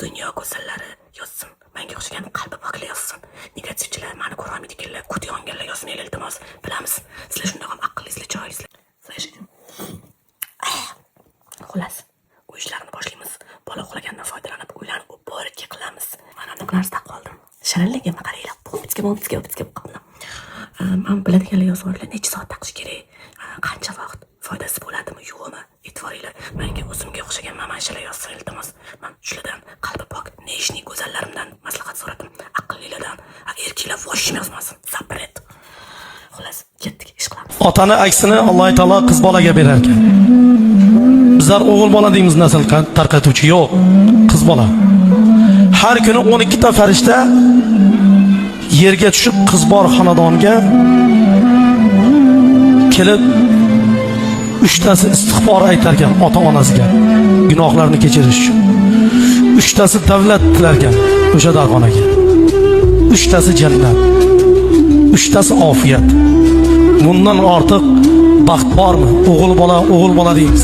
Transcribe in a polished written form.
dunyo go'zallari yozsin. Menga o'xshagan qalbi poklar yozsin. Negativchilar meni ko'rolmaydiganlar, kut yonganlar yozsin, iltimos. Bilamiz, sizlar shunday ham aqllisizlar, chiroylisizlar. Xullas, bu ishlarni boshlaymiz. Bola uxlagandan foydalanib, uylarni o'poritga qilamiz. Mana bunaqa narsa qoldim. Shirinligimni qaranglar. Bitga qildim. Men biladiganlar yozib olinglar, necha soat taqish kerak, qancha vaqt, foydasi bo'ladimi, yo'qmi? E'tiboringlar. Menga o'zimga o'xshagan mamashalar yozsin, iltimos. Men shulardan qalbi pok, neshni go'zallarimdan maslahat so'radim. Aqllilardan, erkaklar voshim yozmasin. Sabr et. Xullas, ketdik, ish qilamiz. Otani aksini Alloh taolo qiz bolaga berar ekan. Bizlar o'g'il bola deymiz, nasl tarqatuvchi yo'q, qiz bola. Har kuni 12 ta farishta yerga tushib qiz bor xonadonga kelib 3 tasi istig'for aytar ekan ota-onasiga gunohlarni kechirish uchun. 3 tasi davlat tilar ekan o'sha darxonaga. 3 tasi jannat. 3 tasi ofiyat. Bundan ortiq baxt bormi? O'g'il bola deymiz.